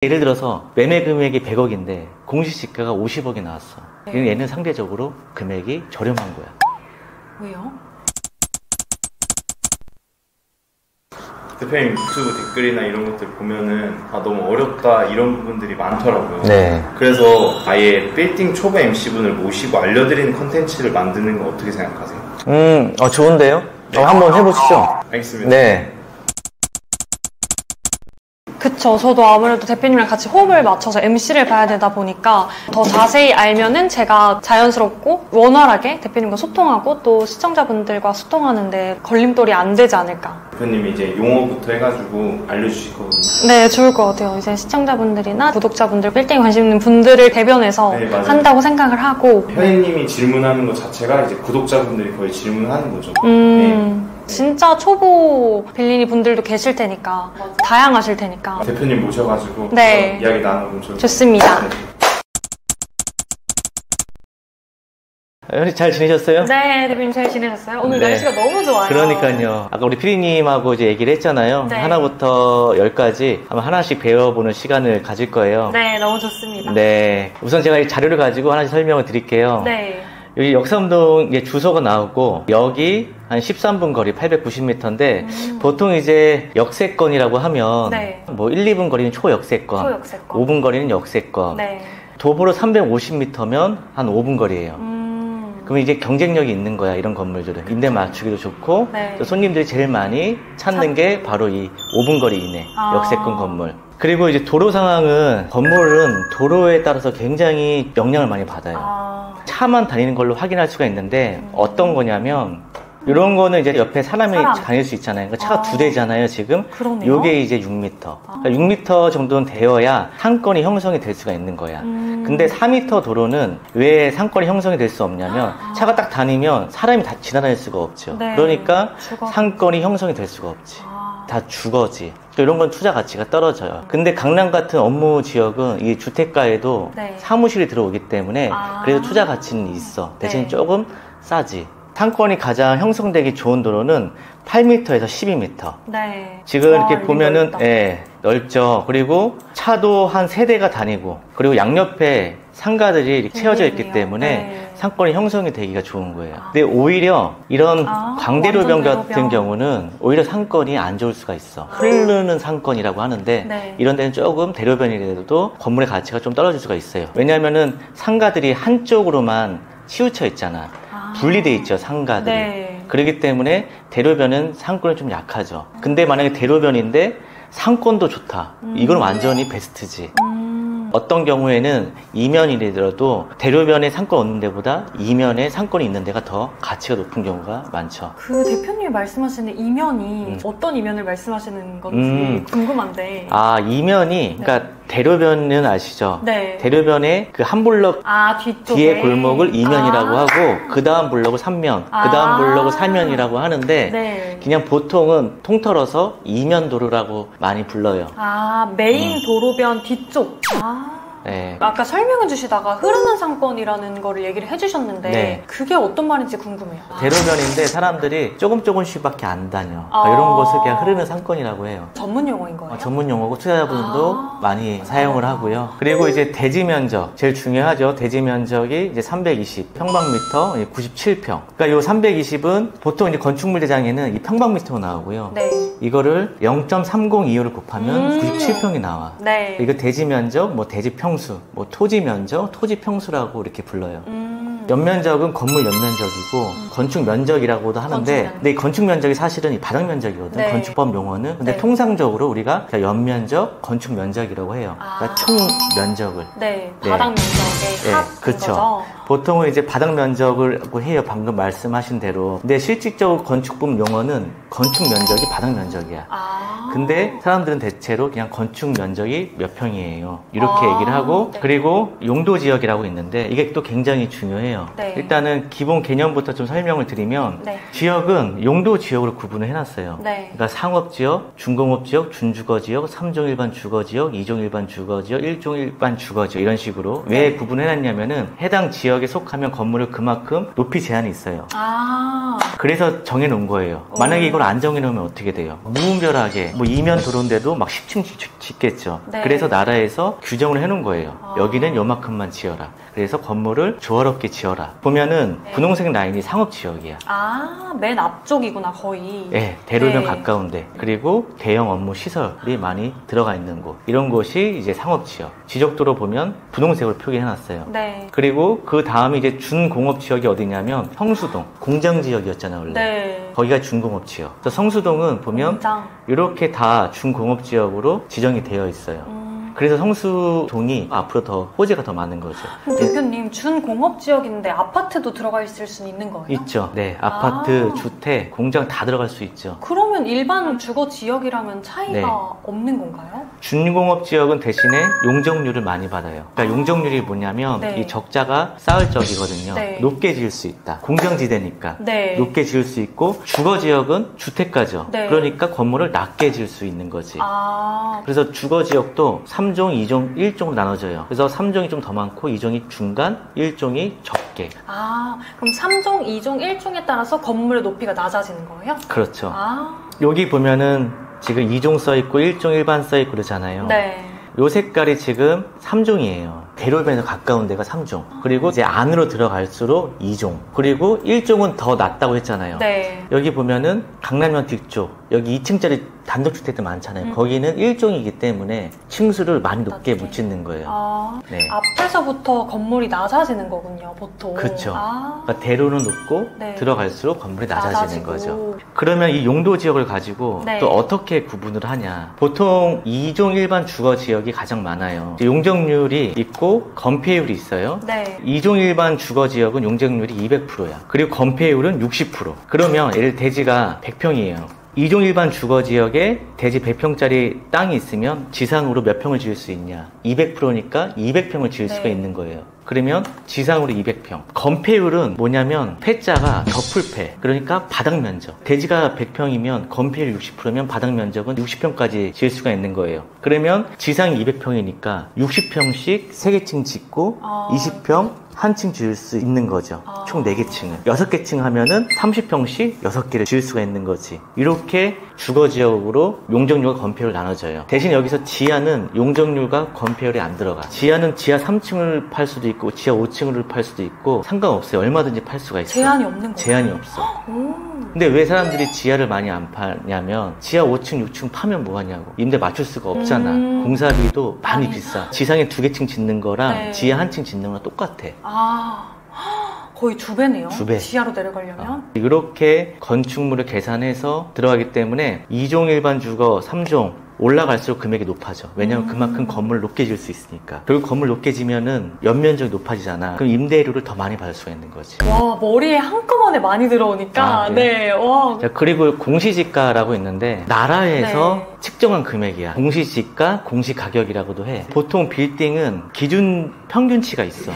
예를 들어서 매매 금액이 100억인데 공시지가가 50억이 나왔어. 네. 얘는 상대적으로 금액이 저렴한 거야. 왜요? 대표님 유튜브 댓글이나 이런 것들 보면은 너무 어렵다 이런 부분들이 많더라고요. 네. 그래서 아예 빌딩 초보 MC분을 모시고 알려드리는 컨텐츠를 만드는 거 어떻게 생각하세요? 좋은데요? 한번 해보시죠. 알겠습니다. 네. 그쵸. 저도 아무래도 대표님이랑 같이 호흡을 맞춰서 MC를 봐야 되다 보니까 더 자세히 알면은 제가 자연스럽고 원활하게 대표님과 소통하고 또 시청자분들과 소통하는데 걸림돌이 안 되지 않을까. 대표님이 이제 용어부터 해가지고 알려주실 거거든요. 네, 좋을 것 같아요. 이제 시청자분들이나 구독자분들, 빌딩에 관심 있는 분들을 대변해서 네, 맞아요. 한다고 생각을 하고. 현희님이 질문하는 것 자체가 이제 구독자분들이 거의 질문하는 거죠. 진짜 초보 빌리니 분들도 계실 테니까 다양하실 테니까 대표님 모셔가지고 네. 이야기 나눠보면 좋을 것 좋습니다. 같아요. 현희 잘 지내셨어요? 네, 대표님 잘 지내셨어요? 오늘 네. 날씨가 너무 좋아요. 그러니까요. 아까 우리 피디님하고 이제 얘기를 했잖아요. 네. 하나부터 10까지 아마 하나씩 배워보는 시간을 가질 거예요. 네, 너무 좋습니다. 네. 우선 제가 이 자료를 가지고 하나씩 설명을 드릴게요. 네. 여기 역삼동 주소가 나오고 여기 한 13분 거리 890m인데 보통 이제 역세권이라고 하면 네. 뭐 1, 2분 거리는 초역세권, 초역세권. 5분 거리는 역세권, 네. 도보로 350m면 한 5분 거리예요. 그럼 이제 경쟁력이 있는 거야, 이런 건물들은. 임대 맞추기도 좋고, 네. 또 손님들이 제일 많이 찾는 게 바로 이 5분 거리 이내, 역세권 건물. 그리고 이제 도로 상황은, 건물은 도로에 따라서 굉장히 영향을 많이 받아요. 차만 다니는 걸로 확인할 수가 있는데, 어떤 거냐면, 이런 거는 이제 옆에 사람이 다닐 수 있잖아요. 그러니까 차가 2대잖아요, 지금. 그러네요. 요게 이제 6m. 그러니까 6m 정도는 되어야 상권이 형성이 될 수가 있는 거야. 근데 4m 도로는 왜 상권이 형성이 될 수 없냐면 차가 딱 다니면 사람이 다 지나다닐 수가 없죠. 네. 그러니까 상권이 형성이 될 수가 없지. 다 죽어지. 또 이런 건 투자 가치가 떨어져요. 근데 강남 같은 업무 지역은 이 주택가에도 네. 사무실이 들어오기 때문에 그래도 투자 가치는 있어. 대신 네. 조금 싸지. 상권이 가장 형성되기 좋은 도로는 8m에서 12m. 네. 지금 이렇게 여기 보면은, 넓다. 예, 넓죠. 그리고 차도 한 3대가 다니고, 그리고 양옆에 상가들이 이렇게 채워져 있기 대로변이요. 때문에 네. 상권이 형성이 되기가 좋은 거예요. 근데 오히려 이런 광대로변 완전 같은 대로변. 경우는 오히려 상권이 안 좋을 수가 있어. 흐르는 상권이라고 하는데, 네. 이런 데는 조금 대로변이라도 건물의 가치가 좀 떨어질 수가 있어요. 왜냐면은 상가들이 한쪽으로만 치우쳐 있잖아. 분리돼 있죠, 상가들이. 네. 그렇기 때문에 대로변은 상권이 좀 약하죠. 근데 만약에 대로변인데 상권도 좋다. 이건 완전히 베스트지. 어떤 경우에는 이면이라도 대로변에 상권 없는 데보다 이면에 상권이 있는 데가 더 가치가 높은 경우가 많죠. 그 대표님이 말씀하시는 이면이 어떤 이면을 말씀하시는 건지 궁금한데. 이면이, 그러니까 대로변은 아시죠? 네. 대로변에 그 한 블럭 뒤쪽에. 뒤에 골목을 이면이라고 하고 그 다음 블럭을 3면, 그 다음 블럭을 4면이라고 하는데 네. 그냥 보통은 통틀어서 이면도로라고 많이 불러요. 메인 도로변 뒤쪽. 네. 아까 설명해 주시다가 흐르는 상권이라는 거를 얘기를 해주셨는데 네. 그게 어떤 말인지 궁금해요. 대로변인데 사람들이 조금씩밖에 안 다녀. 이런 것을 그냥 흐르는 상권이라고 해요. 전문 용어인 거예요? 전문 용어고 투자자분들도 많이 사용을 하고요. 그리고 이제 대지 면적 제일 중요하죠. 대지 면적이 이제 320 평방미터 97평. 그러니까 이 320은 보통 이제 건축물 대장에는 이 평방미터가 나오고요. 네. 이거를 0.302를 곱하면 97평이 나와. 네. 이거 대지 면적, 뭐 대지 평수, 뭐 토지 면적, 토지 평수라고 이렇게 불러요. 연면적은 건물 연면적이고 건축 면적이라고도 하는데 근데 이 건축 면적이 사실은 이 바닥 면적이거든. 네. 건축법 용어는. 근데 네. 통상적으로 우리가 연면적, 건축 면적이라고 해요. 그러니까 총 면적을. 네. 바닥 면적의 합인 그렇죠. 거죠? 보통은 이제 바닥 면적을 해요. 방금 말씀하신 대로. 근데 실질적으로 건축법 용어는 건축 면적이 바닥 면적이야. 근데 사람들은 대체로 그냥 건축 면적이 몇 평이에요. 이렇게 얘기를 하고 네. 그리고 용도 지역이라고 있는데 이게 또 굉장히 중요해요. 아니에요. 네. 일단은 기본 개념부터 좀 설명을 드리면 네. 지역은 용도 지역으로 구분을 해놨어요. 네. 그러니까 상업지역, 준공업지역, 준주거지역, 3종 일반 주거지역, 2종 일반 주거지역, 1종 일반 주거지역 이런 식으로 네. 왜 구분해놨냐면은 해당 지역에 속하면 건물을 그만큼 높이 제한이 있어요. 그래서 정해놓은 거예요. 만약에 이걸 안 정해놓으면 어떻게 돼요? 무분별하게 뭐 이면 도로인데도 막 10층 짓겠죠. 네. 그래서 나라에서 규정을 해놓은 거예요. 여기는 요만큼만 지어라. 그래서 건물을 조화롭게 지어라. 보면은 네. 분홍색 라인이 상업지역이야. 맨 앞쪽이구나, 거의. 네, 대로변 네. 가까운데. 그리고 대형 업무 시설이 많이 들어가 있는 곳. 이런 곳이 이제 상업지역. 지적도로 보면 분홍색으로 표기해놨어요. 네. 그리고 그 다음에 이제 준공업지역이 어디냐면 성수동. 공장지역이었잖아요, 원래. 네. 거기가 준공업지역. 그래서 성수동은 보면 공장. 이렇게 다 준공업지역으로 지정이 되어 있어요. 그래서 성수동이 앞으로 더 호재가 더 많은 거죠. 그럼 대표님, 준공업지역인데 아파트도 들어가 있을 수는 있는 거예요? 있죠. 네, 아파트, 주택, 공장 다 들어갈 수 있죠. 그러면 일반 주거지역이라면 차이가 네. 없는 건가요? 준공업지역은 대신에 용적률을 많이 받아요. 그러니까 용적률이 뭐냐면 네. 이 적자가 쌓을 적이거든요. 네. 높게 지을 수 있다. 공장지대니까 네. 높게 지을 수 있고 주거지역은 주택가죠. 네. 그러니까 건물을 낮게 지을 수 있는 거지. 그래서 주거지역도 3종, 2종, 1종으로 나눠져요. 그래서 3종이 좀 더 많고 2종이 중간, 1종이 적게. 그럼 3종, 2종, 1종에 따라서 건물의 높이가 낮아지는 거예요? 그렇죠. 여기 보면은 지금 2종 써있고 1종 일반 써있고 그러잖아요. 네. 요 색깔이 지금 3종이에요. 대로변에서 가까운 데가 3종. 그리고 이제 안으로 들어갈수록 2종. 그리고 1종은 더 낮다고 했잖아요. 네. 여기 보면은 강남역 뒤쪽, 여기 2층짜리 단독주택들 많잖아요. 거기는 1종이기 때문에 층수를 많이 높게 못 짓는 거예요. 네. 앞에서부터 건물이 낮아지는 거군요, 보통. 그렇죠. 그러니까 대로는 높고 네. 들어갈수록 건물이 낮아지는 낮아지고. 거죠. 그러면 이 용도 지역을 가지고 네. 또 어떻게 구분을 하냐. 보통 2종 일반 주거 지역이 가장 많아요. 용적률이 있고 건폐율이 있어요. 네. 2종 일반 주거 지역은 용적률이 200%야. 그리고 건폐율은 60%. 그러면 예를 대지가 100평이에요. 2종 일반 주거지역에 대지 100평짜리 땅이 있으면 지상으로 몇 평을 지을 수 있냐? 200%니까 200평을 지을 수가 있는 거예요. 그러면 지상으로 200평. 건폐율은 뭐냐면 폐자가 더풀폐. 그러니까 바닥 면적. 대지가 100평이면 건폐율 60%면 바닥 면적은 60평까지 지을 수가 있는 거예요. 그러면 지상이 200평이니까 60평씩 3개층 짓고 20평 한 층 지을 수 있는 거죠. 총 4개 층을. 6개 층 하면은 30평씩 6개를 지을 수가 있는 거지. 이렇게 주거지역으로 용적률과 건폐율을 나눠져요. 대신 여기서 지하는 용적률과 건폐율이 안 들어가. 지하는 지하 3층을 팔 수도 있고 지하 5층을 팔 수도 있고 상관없어요. 얼마든지 팔 수가 있어요. 제한이 없는 거예요? 제한이 없어. 근데 왜 사람들이 지하를 많이 안 파냐면 지하 5층, 6층 파면 뭐하냐고. 임대 맞출 수가 없잖아. 공사비도 많이 비싸. 지상에 2개 층 짓는 거랑 네. 지하 1층 짓는 거랑 똑같아. 거의 2배네요. 2배. 지하로 내려가려면. 이렇게 건축물을 계산해서 들어가기 때문에 2종 일반 주거, 3종 올라갈수록 금액이 높아져. 왜냐면 그만큼 건물을 높게 지을 수 있으니까. 그리고 건물 높게 지면은 연면적이 높아지잖아. 그럼 임대료를 더 많이 받을 수가 있는 거지. 와, 머리에 한꺼번에 많이 들어오니까. 네, 와. 자, 그리고 공시지가라고 있는데 나라에서 네. 측정한 금액이야. 공시지가, 공시가격이라고도 해. 보통 빌딩은 기준 평균치가 있어.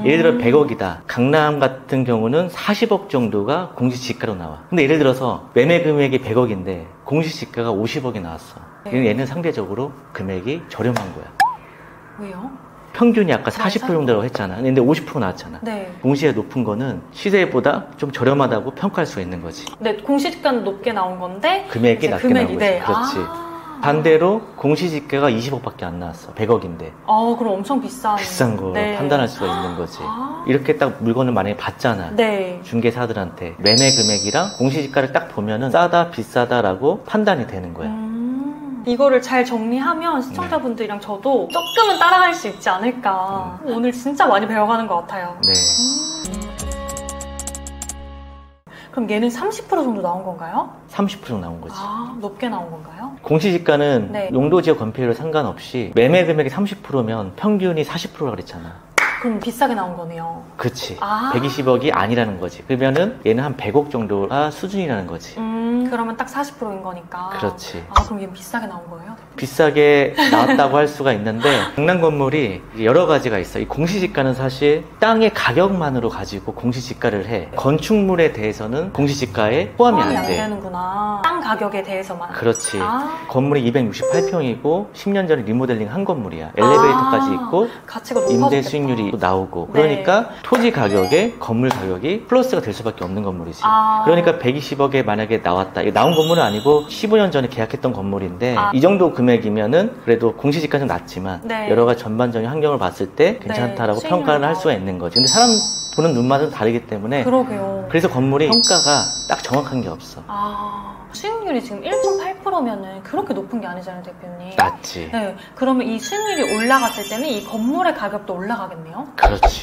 예를 들어 100억이다. 강남 같은 경우는 40억 정도가 공시지가로 나와. 근데 예를 들어서 매매 금액이 100억인데 공시지가가 50억이 나왔어. 얘는 상대적으로 금액이 저렴한 거야. 왜요? 평균이 아까 40% 정도라고 했잖아. 근데 50% 나왔잖아. 네. 공시가 높은 거는 시세보다 좀 저렴하다고 평가할 수가 있는 거지. 네, 공시지가는 높게 나온 건데 금액이 낮게 나온 거지. 네. 그렇지. 반대로 공시지가가 20억밖에 안 나왔어. 100억인데. 그럼 엄청 비싼 거 네. 판단할 수가 있는 거지. 이렇게 딱 물건을 만약에 받잖아. 네. 중개사들한테 매매 금액이랑 공시지가를 딱 보면은 싸다 비싸다라고 판단이 되는 거야. 이거를 잘 정리하면 시청자분들이랑 저도 조금은 따라갈 수 있지 않을까. 오늘 진짜 많이 배워가는 것 같아요. 네. 그럼 얘는 30% 정도 나온 건가요? 30% 나온 거지. 높게 나온 건가요? 공시지가는 네. 용도지역 건폐율 상관없이 매매 금액이 30%면 평균이 40%라 그랬잖아. 그럼 비싸게 나온 거네요. 그치. 120억이 아니라는 거지. 그러면은 얘는 한 100억 정도가 수준이라는 거지. 그러면 딱 40%인 거니까. 그렇지. 아, 그럼 이게 비싸게 나온 거예요? 비싸게 나왔다고 할 수가 있는데 강남 건물이 여러 가지가 있어. 이 공시지가는 사실 땅의 가격만으로 가지고 공시지가를 해. 건축물에 대해서는 공시지가에 포함이 안 돼. 되는구나. 땅 가격에 대해서만. 그렇지. 건물이 268평이고 10년 전에 리모델링 한 건물이야. 엘리베이터까지 있고 가치가 임대 높아졌겠다. 수익률이 나오고 네. 그러니까 토지 가격에 건물 가격이 플러스가 될 수밖에 없는 건물이지. 그러니까 120억에 만약에 나왔다. 이게 나온 건물은 아니고 15년 전에 계약했던 건물인데 이 정도 금액이면은 그래도 공시지가는 낮지만 네. 여러 가지 전반적인 환경을 봤을 때 괜찮다라고 네. 평가를 할 수가 있는 거지. 근데 사람 보는 눈맛은 다르기 때문에 그러게요. 그래서 건물이 평가가 딱 정확한 게 없어. 수익률이 지금 1.8%면은 그렇게 높은 게 아니잖아요, 대표님. 낮지. 네. 그러면 이 수익률이 올라갔을 때는 이 건물의 가격도 올라가겠네요? 그렇지.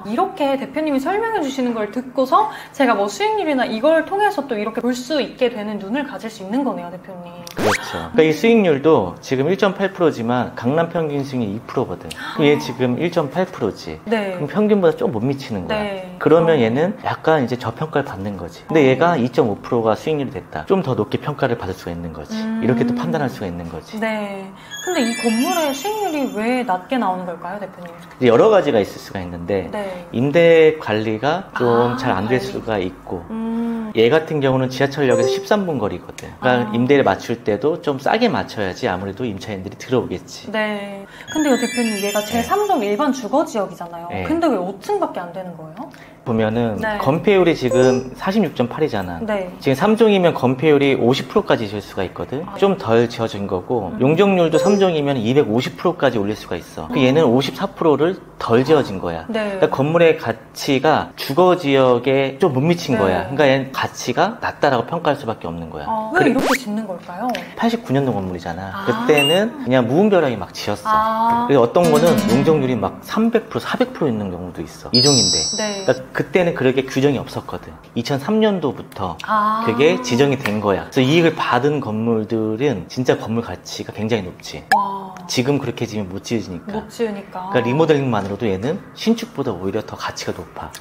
이렇게 대표님이 설명해 주시는 걸 듣고서 제가 뭐 수익률이나 이걸 통해서 또 이렇게 볼 수 있게 되는 눈을 가질 수 있는 거네요, 대표님. 그렇죠. 그러니까 이 수익률도 지금 1.8%지만 강남 평균 수익률이 2%거든. 그럼 얘 지금 1.8%지. 네. 그럼 평균보다 좀 못 미치는 거야. 네. 그러면 얘는 약간 이제 저평가를 받는 거지. 근데 얘가 2.5%가 수익률이 됐다. 좀 더 높게 평가를 받을 수가 있는 거지. 이렇게 또 판단할 수가 있는 거지. 네. 근데 이 건물의 수익률이 왜 낮게 나오는 걸까요, 대표님? 이제 여러 가지가 있을 수가 있는데 네. 임대 관리가 좀 잘 안 될 관리. 수가 있고 얘 같은 경우는 지하철역에서 13분 거리거든. 그러니까 임대를 맞출 때도 좀 싸게 맞춰야지 아무래도 임차인들이 들어오겠지. 네. 근데요, 대표님, 얘가 제3종 일반 주거지역이잖아요. 네. 근데 왜 5층밖에 안 되는 거예요? 보면은 네. 건폐율이 지금 46.8이잖아. 네. 지금 3종이면 건폐율이 50%까지 지을 수가 있거든. 좀 덜 지어진 거고 용적률도 3종이면 250%까지 올릴 수가 있어. 얘는 54%를 덜 지어진 거야. 네. 그러니까 건물의 가치가 주거지역에 좀 못 미친 네. 거야. 그러니까 얘는 가치가 낮다라고 평가할 수밖에 없는 거야. 왜 이렇게 짓는 걸까요? 89년도 건물이잖아. 그때는 그냥 무분별하게 막 지었어. 그래서 어떤 거는 용적률이 막 300%, 400% 있는 경우도 있어. 이종인데. 네. 그러니까 그때는 그렇게 규정이 없었거든. 2003년도부터 그게 지정이 된 거야. 그래서 이익을 받은 건물들은 진짜 건물 가치가 굉장히 높지. 와. 지금 그렇게 지으면 못 지으니까. 못 지으니까. 그러니까 리모델링만으로도 얘는 신축보다 오히려 더 가치가 높아.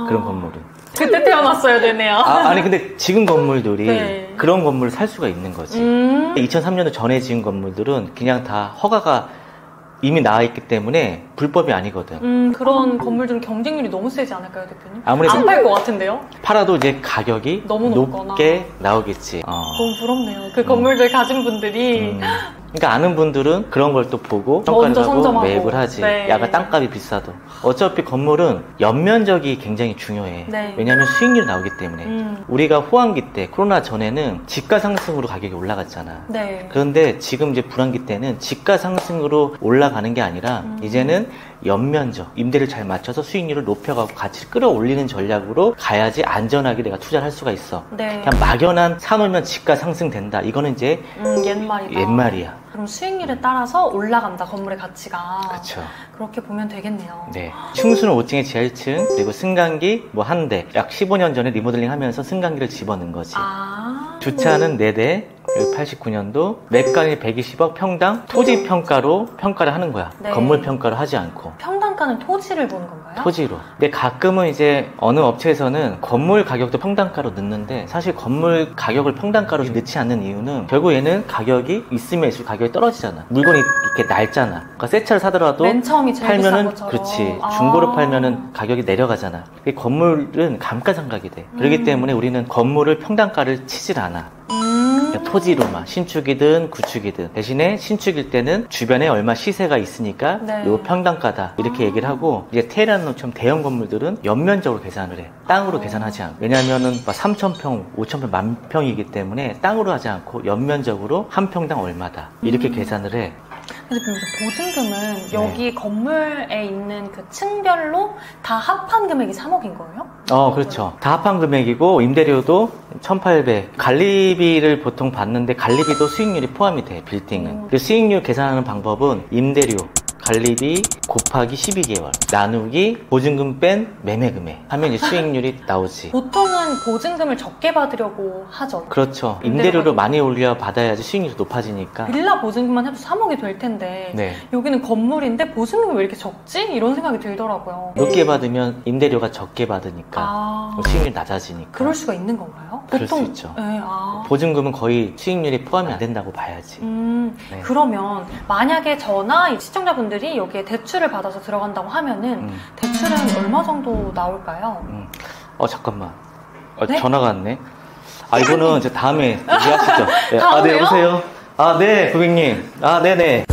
그런 건물은. 그때 태어났어야 되네요. 아니 근데 지금 건물들이 네. 그런 건물을 살 수가 있는 거지. 2003년도 전에 지은 건물들은 그냥 다 허가가 이미 나와 있기 때문에 불법이 아니거든. 그런 건물들은 경쟁률이 너무 세지 않을까요, 대표님? 아무래도 안 팔 것 같은데요? 팔아도 이제 가격이 너무 높거나. 높게 나오겠지. 너무 부럽네요. 그 건물들 가진 분들이. 그러니까 아는 분들은 그런 걸 또 보고 평가를 먼저 하고 선점하고. 매입을 하지. 네. 약간 땅값이 비싸도. 어차피 건물은 연면적이 굉장히 중요해. 네. 왜냐하면 수익률이 나오기 때문에. 우리가 호황기 때 코로나 전에는 집가 상승으로 가격이 올라갔잖아. 네. 그런데 지금 이제 불황기 때는 집가 상승으로 올라가는 게 아니라 이제는 연면적, 임대를 잘 맞춰서 수익률을 높여가고 가치를 끌어올리는 전략으로 가야지 안전하게 내가 투자를 할 수가 있어. 네. 그냥 막연한 사놓으면 집가 상승된다. 이거는 이제 옛말이다. 옛말이야. 그럼 수익률에 따라서 올라간다, 건물의 가치가. 그렇죠. 그렇게 보면 되겠네요. 네. 층수는 5층에 지하 1층, 그리고 승강기 뭐 한 대. 약 15년 전에 리모델링 하면서 승강기를 집어넣은 거지. 주차는 4대. 그리고 89년도 매가는 120억 평당 토지 평가로 평가를 하는 거야. 네. 건물 평가를 하지 않고. 평당가는 토지를 보는 건가요? 토지로. 근데 가끔은 이제 어느 업체에서는 건물 가격도 평당가로 넣는데 사실 건물 가격을 평당가로 넣지 않는 이유는 결국 얘는 가격이 있으면 있을수록 가격이 떨어지잖아. 물건이 이렇게 날잖아. 그러니까 새 차를 사더라도 맨 처음이 제일 팔면은 비싼 것처럼. 그렇지. 중고로 팔면은 가격이 내려가잖아. 건물은 감가상각이 돼. 그렇기 때문에 우리는 건물을 평당가를 치질 않아. 그냥 토지로만 신축이든 구축이든 대신에 신축일 때는 주변에 얼마 시세가 있으니까 네. 요 평당가다 이렇게 얘기를 하고 이제 테헤란처럼 대형 건물들은 연면적으로 계산을 해. 땅으로 계산하지 않고 왜냐하면은 3,000평, 5,000평, 10,000평이기 때문에 땅으로 하지 않고 연면적으로 한 평당 얼마다 이렇게 계산을 해. 근데 보증금은 여기 건물에 있는 그 층별로 다 합한 금액이 3억인 거예요? 그렇죠. 다 합한 금액이고 임대료도 1,800. 관리비를 보통 받는데 관리비도 수익률이 포함이 돼, 빌딩은. 그 수익률 계산하는 방법은 임대료, 관리비 곱하기 12개월 나누기 보증금 뺀 매매금액 하면 이제 수익률이 나오지. 보통은 보증금을 적게 받으려고 하죠. 그렇죠. 임대료를 많이 올려 받아야지 수익률이 높아지니까. 빌라 보증금만 해도 3억이 될 텐데 네. 여기는 건물인데 보증금이 왜 이렇게 적지? 이런 생각이 들더라고요. 높게 받으면 임대료가 적게 받으니까 수익률이 낮아지니까. 그럴 수가 있는 건가요? 그럴 수 있죠. 네, 보증금은 거의 수익률에 포함이 안 된다고 봐야지. 네. 그러면 만약에 저나 이 시청자분들이 여기에 대출을 받아서 들어간다고 하면은 대출은 얼마 정도 나올까요? 잠깐만. 네? 전화가 왔네. 이거는 이제 다음에 얘기하시죠. 네. 다음에요? 네, 여보세요? 네, 고객님. 네네.